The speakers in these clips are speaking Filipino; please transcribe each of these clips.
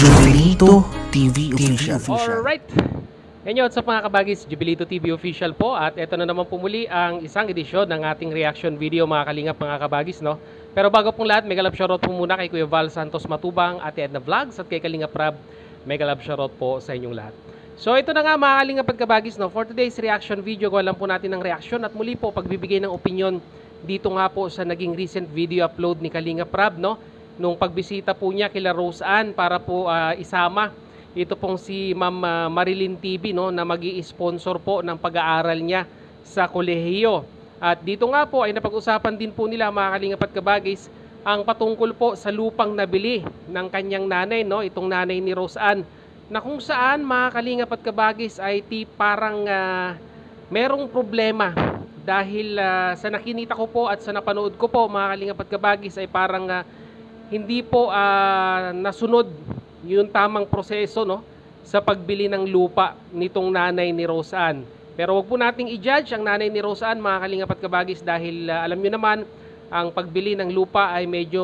Jubilito TV Official. Alright! Ngayon sa mga kabagis, Jubilito TV Official po at ito na naman po muli ang isang edisyon ng ating reaction video mga kalingap mga kabagis, no? Pero bago pong lahat, mega love shoutout po muna kay Kuya Val Santos Matubang, Ate Edna Vlogs at kay Kalingap Rab. Mega love shoutout po sa inyong lahat. So ito na nga mga kalingap at kabagis, no? For today's reaction video, gawa lang po natin ng reaction at muli po pagbibigay ng opinion dito nga po sa naging recent video upload ni Kalingap Rab, no? Nung pagbisita po niya kila Rose Ann para po isama ito pong si Ma'am Marilyn TV, no, na magi-sponsor po ng pag-aaral niya sa kolehiyo. At dito nga po ay napag-usapan din po nila mga kalingap at kabagis ang patungkol po sa lupang nabili ng kanyang nanay, no, itong nanay ni Rose Ann, na kung saan mga kalingap at kabagis ay parang merong problema dahil sa nakinita ko po at sa napanood ko po mga kalingap at kabagis ay parang hindi po nasunod yung tamang proseso, no, sa pagbili ng lupa nitong nanay ni Rose Ann. Pero wag po nating i-judge ang nanay ni Rose Ann mga kalingap at kabagis dahil alam nyo naman ang pagbili ng lupa ay medyo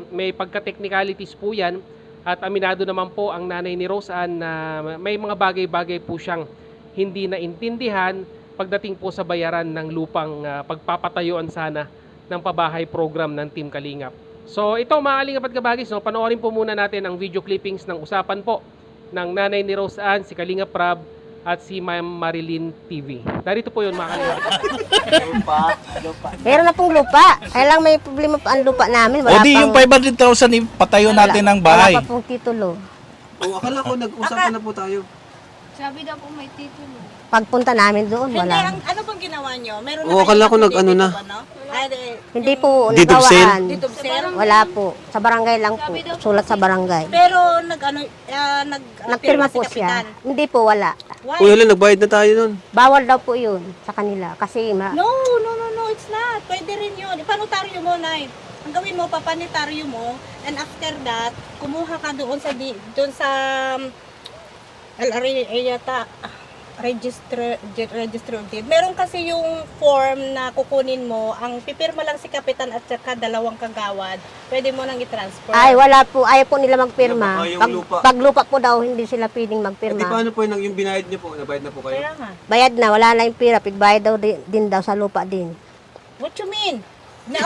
may pagka-technicalities po yan at aminado naman po ang nanay ni Rose Ann na may mga bagay-bagay po siyang hindi naintindihan pagdating po sa bayaran ng lupang pagpapatayuan sana ng pabahay program ng Team Kalingap. So ito mga kalingap at kabagis, no, panoorin po muna natin ang video clippings ng usapan po ng nanay ni Rose Ann, si Kalingap Rab at si Ma'am Marilyn TV. Darito po yun mga kalingap. Lupa. Meron na pong lupa. Kaya lang may problema pa ang lupa namin. O di yung 500,000 patayo natin ng bahay. Wala pa pong titulo. Akala ko nag-usapan na po tayo. Sabi daw po may titulo. Pagpunta namin doon, Hindi, wala. ano bang ginawa nyo? Meron na Akala ko nag-ano na. Hindi po Deed of sale? nagawaan. Deed of sale? Wala po. Sa barangay lang po. Sulat sa barangay. Pero Nagpirma po siya. Hindi po, wala. Why? Uy, hala, nagbayad na tayo nun. Bawal daw po yun sa kanila. Kasi No, it's not. Pwede rin yun. Ipanotaryo mo, Nay. Ang gawin mo, papanitaryo mo, and after that, kumuha ka doon sa LRA yata, register of deed. Meron kasi yung form na kukunin mo, ang pipirma lang si kapitan at saka 2 kagawad, pwede mo nang i-transfer. ay, wala po. Ayaw po nila magpirma. Kaya yung lupa. Pag lupa po daw, hindi sila pwedeng Di magpirma. paano po yung binayad niyo po? Nabayad na po kayo? Kaya nga. Bayad na, wala na yung pira. Pigbayad daw din daw sa lupa din. What you mean? Na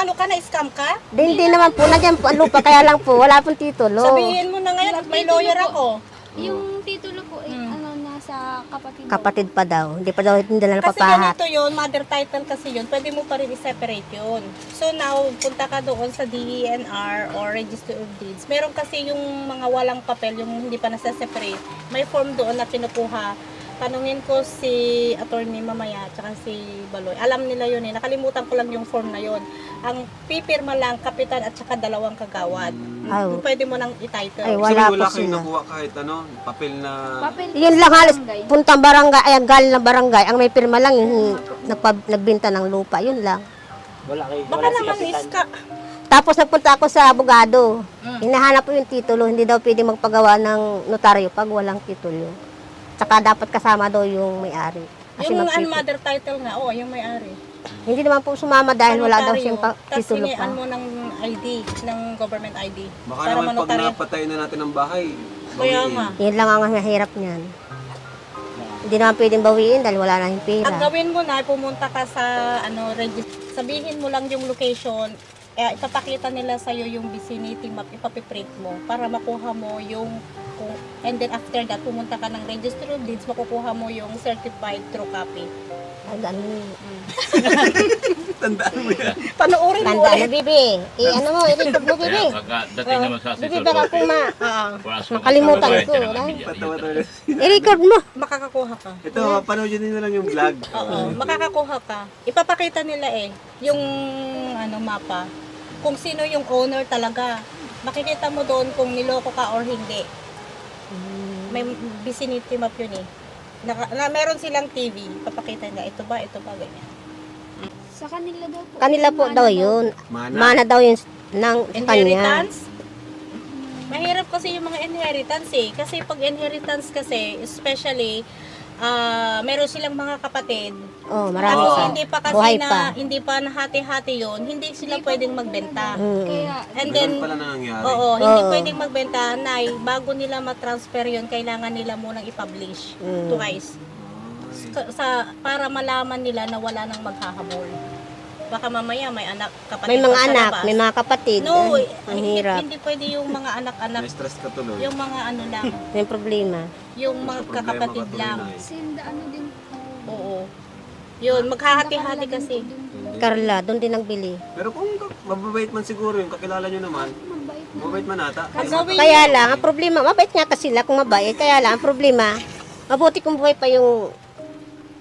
ano ka, na-scam ka? Hindi naman po, nagyan po ang lupa. Kaya lang po, wala pong titulo. Sabihin mo na ngayon at may lawyer ako. Yung titulo po ay nasa kapatid. Kapatid pa daw. Hindi pa daw hindi na Kasi napapahat. ganito yun, mother title kasi yun, pwede mo pa rin i-separate yun. So now, punta ka doon sa DENR or Register of Deeds. Meron kasi yung mga walang papel, yung hindi pa nasa-separate. May form doon na pinukuha. Tanungin ko si attorney mamaya, tsaka si Baloy. Alam nila yun eh. Nakalimutan ko lang yung form na yun. Ang pipirma lang, kapitan at saka 2 kagawad. Ay. Pwede mo nang i-title. Ay, Wala wala po kayong sila. nakuha kahit papel na... Papel Yun lang halos puntang barangay, ayan galing ng barangay. Ang may pirma lang yung nagbenta ng lupa, yun lang. Baka naman iska. Tapos nagpunta ako sa abogado. Hinahanap po yung titulo, hindi daw pwede magpagawa ng notaryo pag walang titulo. Tsaka dapat kasama daw yung may-ari. Kasi Yung magtitulo. mother title nga, yung may-ari. Hindi naman po sumama dahil wala daw siyang Tapos titulo pa. sinian mo ng ID, ng government ID. Baka para naman pag manotaryo. napatay na natin ang bahay, Kaya bawiin. nga. Yun lang ang mahirap niyan. Hindi naman pwedeng bawiin dahil wala na yung pera. Ang gawin mo na, pumunta ka sa sabihin mo lang yung location, ipapakita nila sa'yo yung vicinity map, ipapiprint mo para makuha mo yung and then after that, pumunta ka ng Register of Deeds, makukuha mo yung certified true copy. Ay, ano Tandaan mo yan. Panoorin mo Tanda na, ulit. Bibi. Ano mo, i-record mo, Bibi. Dating naman sa Bibi, baka po Makalimutan makalimutan ko. Patawa talaga. I-record mo. Makakakuha ka. Ito, panoodin nyo lang yung vlog. Oo, makakakuha ka. Ipapakita nila yung mapa. Kung sino yung owner talaga. Makikita mo doon kung niloko ka or hindi. May vicinity map yun eh. Meron silang TV. Papakita nila, ito ba, ganyan. Sa kanila daw po. Kanila po daw yun. Mana. Mana daw yun ng kanya. Inheritance? Mahirap kasi yung mga inheritance eh. Kasi pag inheritance kasi, especially, meron silang mga kapatid. Oh, marami Ano, pa. hindi pa kasi Buhay na, pa. hindi pa nahati-hati yon, hindi sila pwedeng magbenta. Kaya, And then, Ganun pala nangyayari. oo, hindi Oo. pwedeng magbenta, Nay. Bago nila matransfer yon, kailangan nila munang i-publish twice. Para malaman nila na wala nang maghahabol. Baka mamaya may anak, kapatid May mga pa sa anak, labas. may mga kapatid. No, Ang hirap. Hindi pwede yung mga anak-anak, Na-stress ka tuloy. yung mga ano lang, May problema. yung Sa mga problema kakapatid ka tuloy lang. na eh. sinda ano din po. Oo. Yun, maghahati-hati kasi. Hindi. Carla, doon din nagbili. Pero kung mababait man siguro yung kakilala nyo naman, Mabait na. mababait man ata. Gawin Kaya lang, ang problema, mabait nga kasi sila kung mabait. Kaya lang, ang problema, mabuti kung buhay pa yung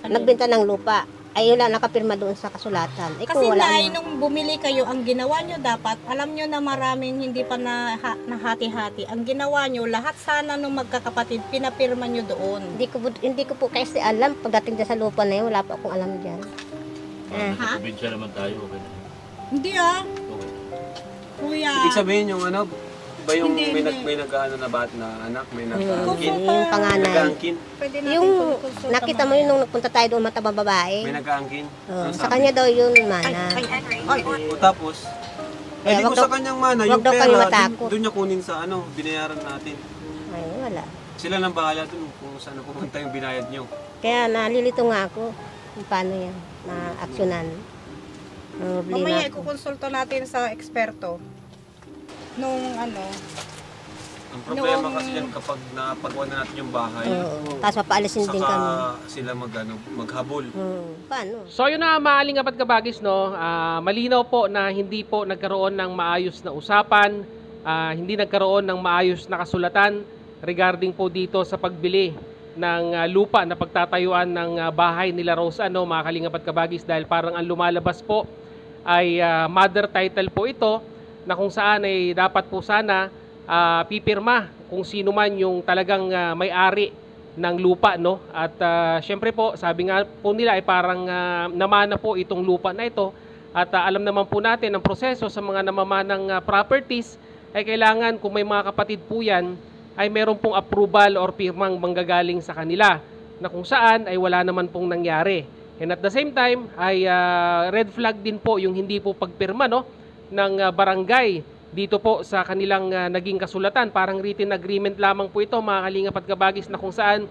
nagbenta ng lupa. Ay, wala nakapirma doon sa kasulatan. Eh, Kasi kung wala Nay, na. nung bumili kayo, ang ginawa nyo dapat, alam nyo na maraming hindi pa nahati-hati. Ang ginawa nyo, lahat sana nung magkakapatid, pinapirma nyo doon. Hindi ko po kasi alam. Pagdating dyan sa lupa na yun, wala pa akong alam dyan. Ha? Probinsya naman tayo, okay na. Hindi ah. Okay. Kuya. Ibig sabihin yung ano, ba yung Hindi, may, hindi. may nag-ano na bat na anak, may Yung nag-aangkin. panganay. Nag-aangkin. Pwede natin Yung konsulta nakita mo yun nung nagpunta tayo doon matabang babae. May nag-aangkin. Oh, Ano sa sabi? kanya daw yun mana. O tapos, Kaya di ko wag sa daw- kanyang mana, wag yung daw kayong pera, matakot. doon niya kunin sa ano, binayaran natin. Ay, wala. Sila lang bahala doon kung saan pupunta yung binayad nyo. Kaya nalilito nga ako kung paano yan na aksyonan. Ang problema. Mamaya ikukonsulta natin sa eksperto. Nung ano, Ang problema Noong- kasi yan kapag napagawa na natin yung bahay, Oo. Tapos papaalisin din kami. saka sila maghabol. Paano? So yun na maaling apat kabagis, no? Malinaw po na hindi po nagkaroon ng maayos na usapan, hindi nagkaroon ng maayos na kasulatan regarding po dito sa pagbili ng lupa na pagtatayuan ng bahay nila Rosa, no? Mga kalingap at kabagis, dahil parang ang lumalabas po ay mother title po ito na kung saan ay dapat po sana pipirma kung sino man yung talagang may-ari ng lupa, no? At syempre po, sabi nga po nila ay parang namana po itong lupa na ito, at alam naman po natin ang proseso sa mga namamanang properties ay kailangan, kung may mga kapatid po yan, ay meron pong approval or pirmang manggagaling sa kanila, na kung saan ay wala naman pong nangyari. And at the same time ay red flag din po yung hindi po pagpirma, no, ng barangay dito po sa kanilang naging kasulatan. Parang written agreement lamang po ito, mga kalingap at kabagis, na kung saan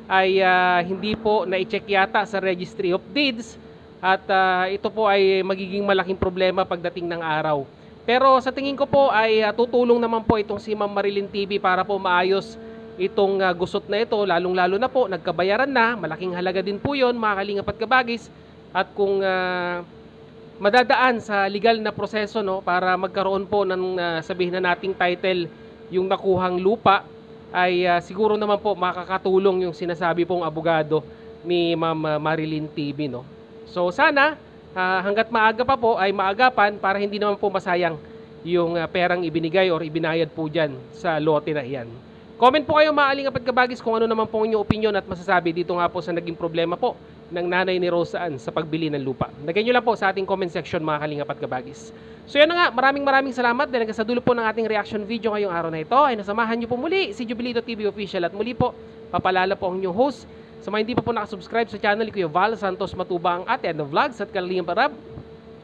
ay hindi po na-check yata sa Registry of Deeds, at ito po ay magiging malaking problema pagdating ng araw. Pero sa tingin ko po ay tutulong naman po itong si Ma'am Marilyn TV para po maayos itong gusot na ito, lalong-lalo na po nagkabayaran na, malaking halaga din po yon, mga kalingap at kabagis. At kung madadaan sa legal na proseso, no, para magkaroon po ng sabihin na nating title yung nakuhang lupa, ay siguro naman po makakatulong yung sinasabi pong abogado ni Ma'am Marilyn TV, no. So sana hanggat maaga pa po ay maagapan para hindi naman po masayang yung perang ibinigay or ibinayad po dyan sa lote na iyan. Comment po kayo, mga kalingap at kabagis, kung ano naman po inyong opinion at masasabi dito nga po sa naging problema po ng nanay ni Rosaan sa pagbili ng lupa. Lagyan nyo lang po sa ating comment section, mga kalingap at kabagis. So yan na nga, maraming salamat dahil sa dulo po ng ating reaction video ngayong araw na ito ay nasamahan nyo po muli si Jubilito TV Official, at muli po papalala po ang inyong host. Sa mga hindi pa po nakasubscribe sa channel, Kuya Val Santos Matuba ang ate ng vlogs at Kalingap Arab.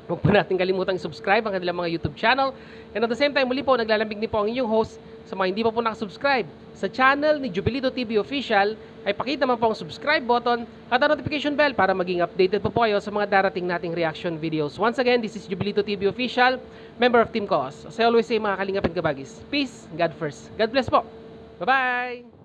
Huwag po natin kalimutang subscribe ang kanilang mga YouTube channel. And at the same time, muli po naglalambing din po ang inyong host. Sa mga hindi pa po nakasubscribe sa channel ni Jubilito TV Official, ay pakita man po ang subscribe button at ang notification bell para maging updated po kayo sa mga darating nating reaction videos. Once again, this is Jubilito TV Official, member of Team Cause. As I always say, mga kalingap and kabagis, peace, God first. God bless po. Bye-bye!